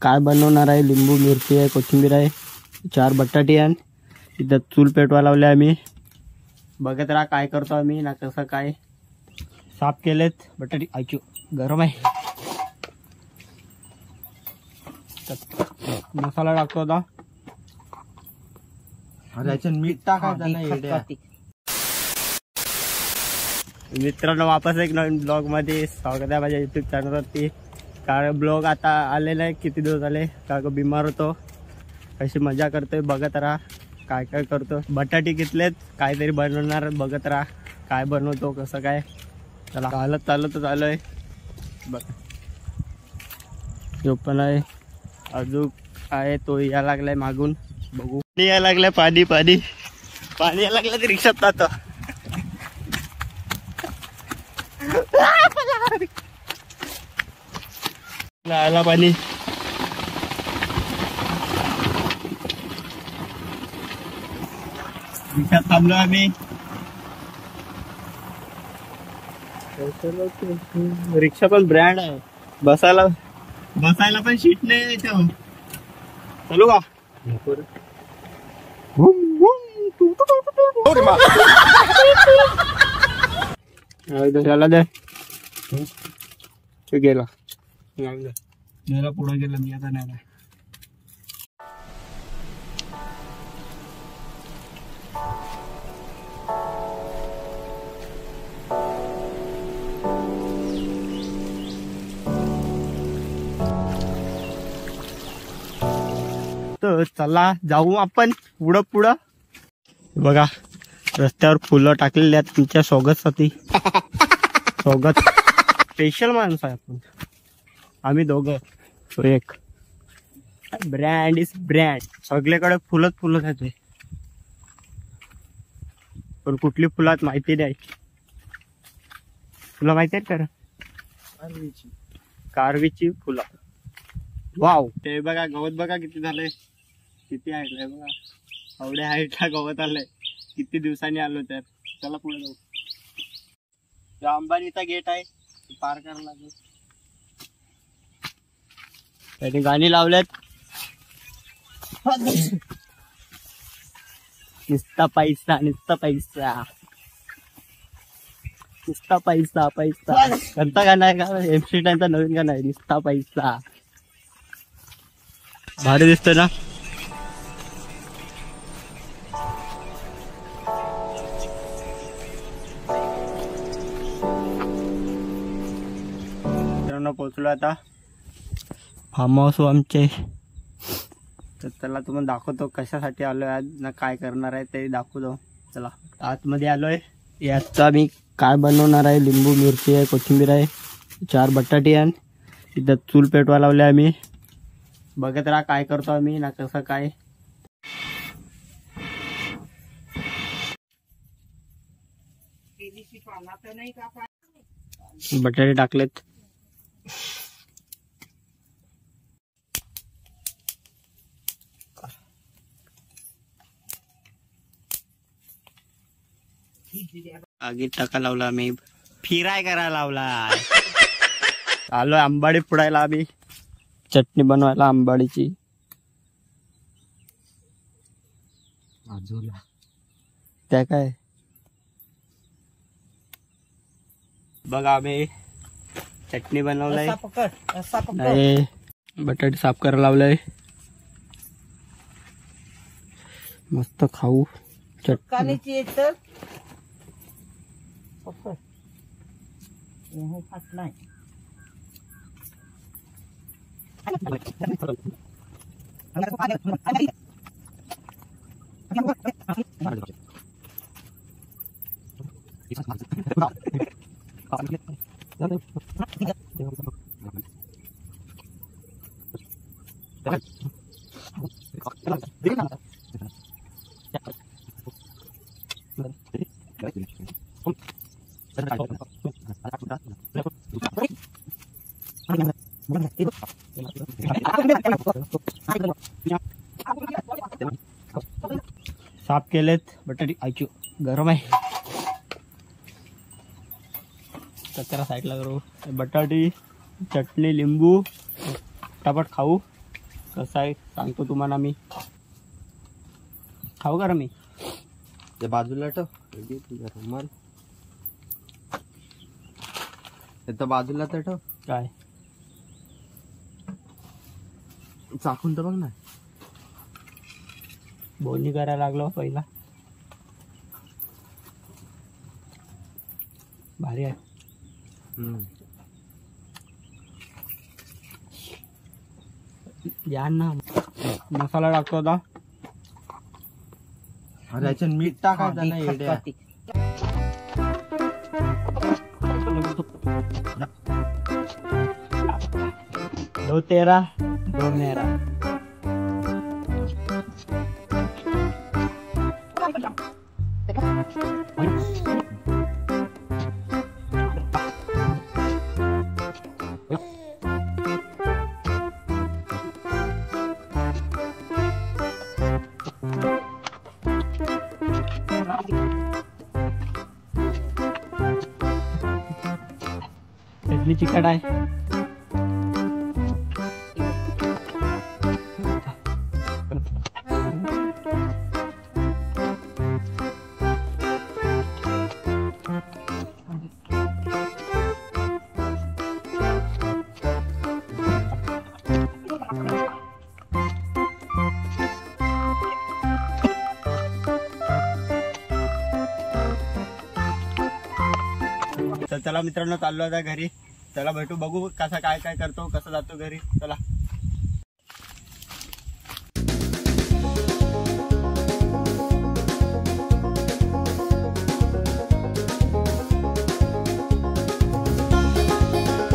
काय बनवणार आहे। लिंबू मिरची आहे, कोथिंबीर आहे, 4 बटाटे आहे। इथं चूल पेटवा लावले आम्ही। बघत राहा काय करतो आम्ही ना कसं काय। साफ केलेत बटाटे। आयचो गरम आहे। मसाला टाकतो आता। मीठ टाकायचं। मित्रांनो वापस एक नवीन ब्लॉग मध्ये स्वागत आहे माझ्या युट्यूब चॅनलवरती। कारण ब्लॉग आता आलेला आहे, किती दिवस झाले कारण बिमार होतो। कशी मजा करतोय बघत राहा काय काय करतो। बटाटे घेतलेत, काहीतरी बनवणार बघत राहा काय बनवतो कसं काय। चला चालत आलोय बघ। जो पण आहे अजून आहे तो या लागलाय मागून, बघू। यायला लागलाय पाणी यायला लागलं तर रिक्षात जातो। आला पाणी। रिक्षात थांबलो आम्ही। रिक्षा पण ब्रँड आहे, बसायला पण सीट नाही इथं। चालू का? त्याला दे गेला पुढे गेला। मी आता नाही तर चला जाऊ आपण पुढं। बघा रस्त्यावर फुलं टाकलेली आहेत तुमच्या स्वागतासाठी। स्वागत स्पेशल माणसं आहे आपण, आम्ही दोघं। तो एक ब्रँड इज ब्रँड। सगळीकडे फुलत आहेत, पण कुठली फुलात माहिती नाही। तुला माहिती आहेत का? कारवीची फुलं। वाव, ते बघा गवत बघा किती झालंय, किती हाईट आहे बघा। एवढ्या हाईटला गवत आलंय, किती दिवसांनी आलो त्यात। चला पुढे जाऊ। अंबानीचा गेट आहे, पार करायला लागेल। त्याने गाणी लावल्यात। नुसता पैसा कोणता गाणं आहे का? MC टाइमचा नवीन गाणं आहे, नुसता पैसा। भारी दिसतोय ना? पोहोचलो आता फार्म हाऊस आमचे। तर चला तुम्हाला दाखवतो कशासाठी आलोय आज ना काय करणार आहे ते दाखवतो। चला आतमध्ये आलोय। याचा आम्ही काय बनवणार आहे। लिंबू मिरची आहे, कोथिंबीर आहे, 4 बटाटे आहे। इथं चूल पेटवा लावले आम्ही। बघत राहा काय करतो आम्ही ना कसं काय। बटाटे टाकलेत। आगीत टाका लावला आम्ही, फिराय करायला लावला। आलोय आंबाडी फोडायला आम्ही, चटणी बनवायला आंबाडीची। त्या काय बघा आम्ही चटणी बनवलाय। बटाटे साफ करायला लावलंय, मस्त खाऊ चटणी। साफ केलेत बटाटे। आयचो गरम आहे। कचरा साईडला करू। बटाटी चटणी लिंबू टापट खाऊ। कसा आहे सांगतो तुम्हाला मी. खाऊ करा मी ते बाजूला ठेव. घे तुझा रुमाल. ते बाजूला तर ठेव. काय चाकून तर बघ ना. बोलणी करायला लागलो पहिला. भारी आहे. या ना मसाला टाकतो आता. अरे याच्यात मीठ टाकायचं नाही येड्या. 2 तेरा 2 मेरा. इडली चिकट आहे. तर चला मित्रांनो चाललो आता घरी. चला भेटू बघू कसा काय काय करतो कसं जातो घरी. चला.